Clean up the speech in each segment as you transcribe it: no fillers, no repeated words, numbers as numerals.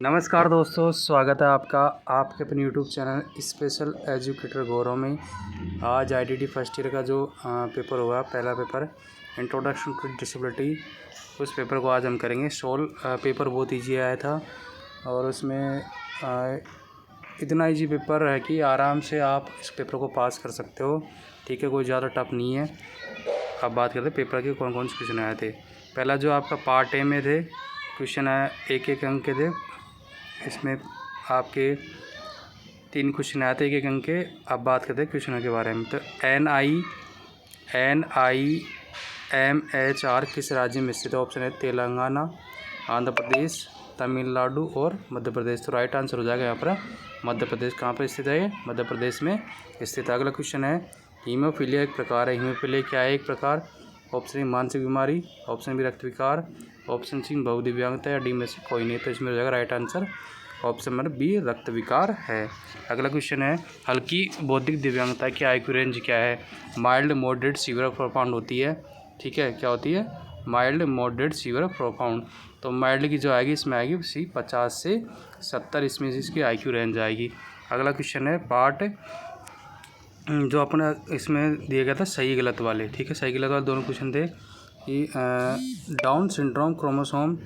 नमस्कार दोस्तों, स्वागत है आपका आपके अपने यूट्यूब चैनल स्पेशल एजुकेटर गौरव में। आज आईटीटी फर्स्ट ईयर का जो पेपर हुआ, पहला पेपर इंट्रोडक्शन टू डिसेबिलिटी, उस पेपर को आज हम करेंगे सोल्व। पेपर बहुत इजी आया था और उसमें इतना इजी पेपर है कि आराम से आप इस पेपर को पास कर सकते हो। ठीक है, कोई ज़्यादा टफ नहीं है। अब बात करते हैं पेपर के कौन कौन से क्वेश्चन आए थे। पहला जो आपका पार्ट ए में थे क्वेश्चन आया, एक अंक के थे। इसमें आपके 3 क्वेश्चन आए थे एक अंक के। अब बात करते हैं क्वेश्चनों के बारे में। तो NIMHR किस राज्य में स्थित है? ऑप्शन है तेलंगाना, आंध्र प्रदेश, तमिलनाडु और मध्य प्रदेश। तो राइट आंसर हो जाएगा यहाँ पर मध्य प्रदेश। कहाँ पर स्थित है? मध्य प्रदेश में स्थित है। अगला क्वेश्चन है हीमोफीलिया एक प्रकार है। हीमोफीलिया क्या है? एक प्रकार। ऑप्शन ए मानसिक बीमारी, ऑप्शन बी रक्त विकार, ऑप्शन सी बहुदिव्यांगता या डी में से कोई नहीं। तो इसमें हो जाएगा right answer option number B रक्त विकार है। अगला क्वेश्चन है हल्की बौद्धिक दिव्यांगता की IQ रेंज क्या है? माइल्ड, मॉडरेट, सीवियर, प्रोफाउंड होती है। ठीक है, क्या होती है? Mild, moderate, severe, profound. तो माइल्ड की जो आएगी इसमें आएगी सी 50 से 70, इसमें इसकी IQ रेंज आएगी। अगला क्वेश्चन है पार्ट जो अपना इसमें दिया गया था सही गलत वाले। ठीक है, सही गलत वाले दोनों क्वेश्चन थे कि डाउन सिंड्रोम क्रोमोसोम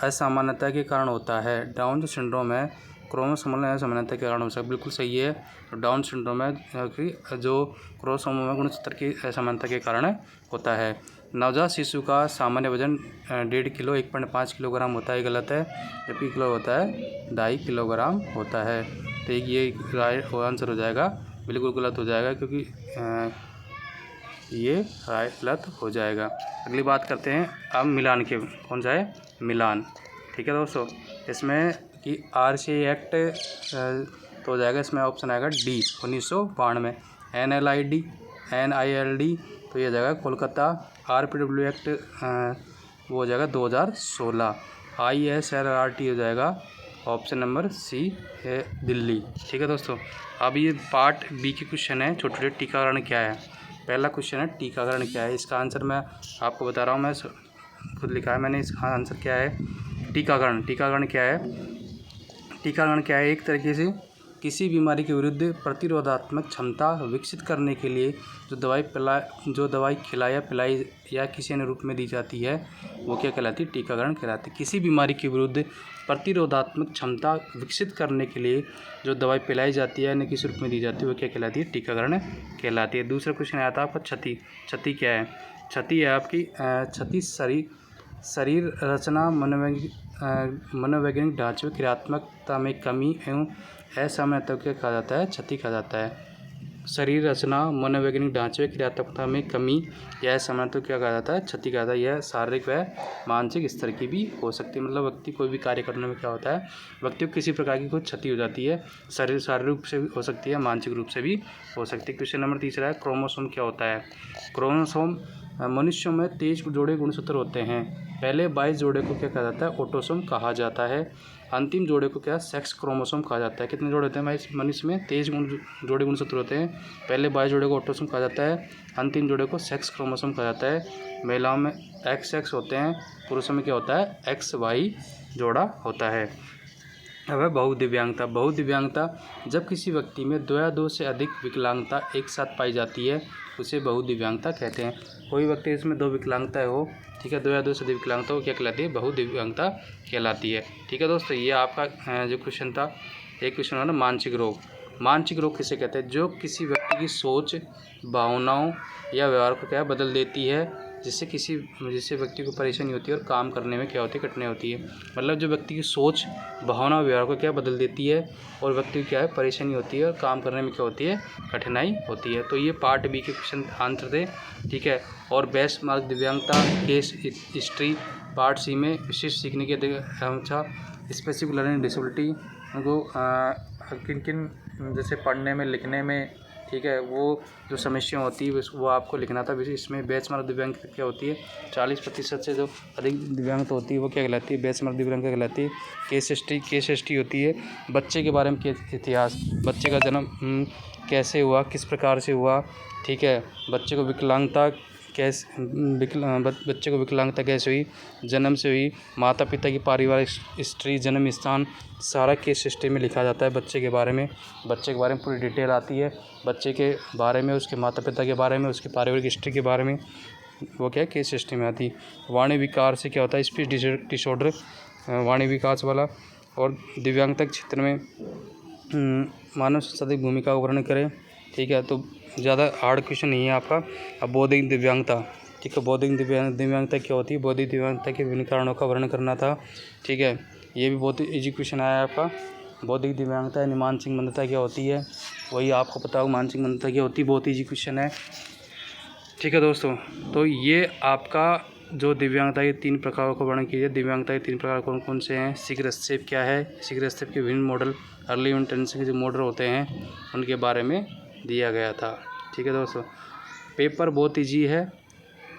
असामान्यता के कारण होता है। डाउन जो सिंड्रोम है क्रोमोसोमल असामान्यता के कारण हो सकता है। बिल्कुल सही है। डाउन सिंड्रोम है कि जो क्रोमोसोम में गुणसूत्र की असामान्यता के कारण होता है। नवजात शिशु का सामान्य वजन 1.5 किलो 1.5 किलोग्राम होता है, गलत है। जबकि किलो होता है 2.5 किलोग्राम होता है। तो ये राइट आंसर हो जाएगा, बिल्कुल गलत हो जाएगा क्योंकि ये गलत हो जाएगा। अगली बात करते हैं अब मिलान के। कौन सा है? मिलान। ठीक है दोस्तों, इसमें कि RCA एक्ट तो हो जाएगा, इसमें ऑप्शन आएगा डी 1992। NILD तो ये हो जाएगा कोलकाता। RPW एक्ट वो हो जाएगा 2016। ISRRT हो जाएगा ऑप्शन नंबर सी है दिल्ली। ठीक है दोस्तों, अब ये पार्ट बी के क्वेश्चन है छोटे छोटे। टीकाकरण क्या है? पहला क्वेश्चन है टीकाकरण क्या है। इसका आंसर मैं आपको बता रहा हूँ, मैं खुद लिखा है मैंने। इसका आंसर क्या है? टीकाकरण। टीकाकरण क्या है? टीकाकरण क्या है? एक तरीके से किसी बीमारी के विरुद्ध प्रतिरोधात्मक क्षमता विकसित करने के लिए जो दवाई खिलाया पिलाई या किसी अन्य रूप में दी जाती है वो क्या कहलाती है? टीकाकरण कहलाती है। किसी बीमारी के विरुद्ध प्रतिरोधात्मक क्षमता विकसित करने के लिए जो दवाई पिलाई जाती है या किसी रूप में दी जाती है वो क्या कहलाती है? टीकाकरण कहलाती है। दूसरा क्वेश्चन आया था आपका क्षति। क्षति क्या है? क्षति है आपकी क्षति शरीर रचना, मनोवैज्ञानिक ढांचे में क्रियात्मकता में कमी एवं असामान्यता को कहा जाता है? क्षति कहा जाता है। शरीर रचना, मनोवैज्ञानिक ढांचे में क्रियात्मकता में कमी या असामान्यता को क्या कहा जाता है? क्षति कहा जाता है। यह शारीरिक व मानसिक स्तर की भी हो सकती है। मतलब व्यक्ति कोई भी कार्य करने में क्या होता है, व्यक्ति को किसी प्रकार की कोई क्षति हो जाती है। शारीरिक रूप से भी हो सकती है, मानसिक रूप से भी हो सकती है। क्वेश्चन नंबर 3 है क्रोमोसोम क्या होता है? क्रोमोसोम मनुष्यों में 23 जोड़े गुणसूत्र होते हैं। पहले 22 जोड़े को क्या कहा जाता है? ऑटोसोम कहा जाता है। अंतिम जोड़े को क्या? सेक्स क्रोमोसोम कहा जाता है। कितने जोड़े होते हैं भाई मनुष्य में? 23 जोड़े गुणसूत्र होते हैं। पहले 22 जोड़े को ऑटोसोम कहा जाता है, अंतिम जोड़े को सेक्स क्रोमोसोम कहा जाता है। महिलाओं में XX होते हैं, पुरुषों में क्या होता है? XY जोड़ा होता है। अब है बहुदिव्यांगता। बहुदिव्यांगता जब किसी व्यक्ति में 2 या 2 से अधिक विकलांगता एक साथ पाई जाती है उसे बहुदिव्यांगता कहते हैं। कोई व्यक्ति इसमें 2 विकलांगता हो, ठीक है, 2 या 2 से अधिक विकलांगता हो क्या कहलाती है? बहुदिव्यांगता कहलाती है। ठीक है दोस्तों, ये आपका जो क्वेश्चन था, एक क्वेश्चन था ना मानसिक रोग। मानसिक रोग किसे कहते हैं? जो किसी व्यक्ति की सोच, भावनाओं या व्यवहार को क्या बदल देती है, जिससे व्यक्ति को परेशानी होती है और काम करने में क्या होती है? कठिनाई होती है। मतलब जो व्यक्ति की सोच, भावना, व्यवहार को क्या बदल देती है और व्यक्ति को क्या है? परेशानी होती है और काम करने में क्या होती है? कठिनाई होती है। तो ये पार्ट बी के क्वेश्चन आंसर थे। ठीक है, और बेस्ट मार्क दिव्यांगता केस हिस्ट्री पार्ट सी में विशिष्ट सीखने की अच्छा स्पेसिफिक लर्निंग डिसेबिलिटी को किन किन जैसे पढ़ने में, लिखने में, ठीक है, वो जो समस्या होती है वो आपको लिखना था। इसमें बेंचमार्क दिव्यांगता क्या होती है? 40% से जो अधिक दिव्यांगता होती है वो क्या कहलाती है? बेंचमार्क दिव्यांगता कहलाती है। केस हिस्ट्री होती है बच्चे के बारे में, इतिहास, बच्चे का जन्म कैसे हुआ, किस प्रकार से हुआ, ठीक है, बच्चे को विकलांगता कैसे बच्चे को विकलांगता कैसे हुई, जन्म से हुई, माता पिता की पारिवारिक हिस्ट्री, जन्म स्थान, सारा केस हिस्ट्री में लिखा जाता है। बच्चे के बारे में पूरी डिटेल आती है, बच्चे के बारे में, उसके माता पिता के बारे में, उसकी पारिवारिक हिस्ट्री के बारे में, वो क्या है केस हिस्ट्री में आती है। वाणी विकार से क्या होता है, स्पीच डिसऑर्डर, वाणी विकास वाला। और दिव्यांगता के क्षेत्र में मानव संसाधन की भूमिका का वर्णन करें। ठीक है, तो ज़्यादा हार्ड क्वेश्चन नहीं है आपका। अब बौद्धिक दिव्यांगता, ठीक है, बौद्धिक दिव्यांगता क्या होती है, बौद्धिक दिव्यांगता के विभिन्न कारणों का वर्णन करना था। ठीक है, ये भी बहुत ईजी क्वेश्चन आया आपका। बौद्धिक दिव्यांगता यानी मानसिक मंदता क्या होती है, वही आपको पता होगा मानसिक मंदता क्या होती है, बहुत ईजी क्वेश्चन है। ठीक है दोस्तों, तो ये आपका जो दिव्यांगता के 3 प्रकारों का वर्णन कीजिए। दिव्यांगता के 3 प्रकार कौन कौन से हैं, शीघ्रस्तेप क्या है, शीघ्रस्तेप के विभिन्न मॉडल, अर्ली इंटेंसिटी के जो मॉडल होते हैं उनके बारे में दिया गया था। ठीक है दोस्तों, पेपर बहुत ईजी है।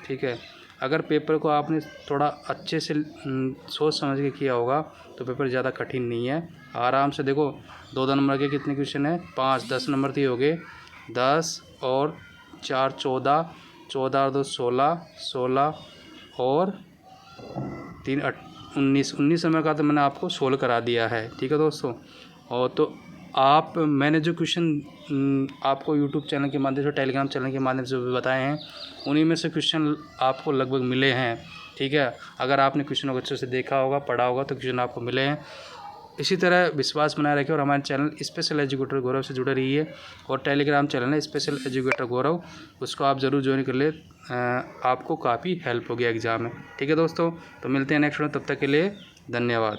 ठीक है, अगर पेपर को आपने थोड़ा अच्छे से सोच समझ के किया होगा तो पेपर ज़्यादा कठिन नहीं है, आराम से। देखो 2 नंबर के कितने क्वेश्चन हैं, 5, 10 नंबर दिए हो गए, 10 और 4 14, 14 और 2 16, 16 और 3 19 नंबर का तो मैंने आपको सोल्व करा दिया है। ठीक है दोस्तों, और तो मैंने जो क्वेश्चन आपको यूट्यूब चैनल के माध्यम से, टेलीग्राम चैनल के माध्यम से बताए हैं, उन्हीं में से क्वेश्चन आपको लगभग मिले हैं। ठीक है, अगर आपने क्वेश्चनों को अच्छे से देखा होगा, पढ़ा होगा तो क्वेश्चन आपको मिले हैं। इसी तरह विश्वास बनाए रखें और हमारे चैनल स्पेशल एजुकेटर गौरव से जुड़े रहिए। और टेलीग्राम चैनल है स्पेशल एजुकेटर गौरव, उसको आप ज़रूर ज्वाइन कर ले, आपको काफ़ी हेल्प होगी एग्ज़ाम में। ठीक है दोस्तों, तो मिलते हैं नेक्स्ट वीडियो, तब तक के लिए धन्यवाद।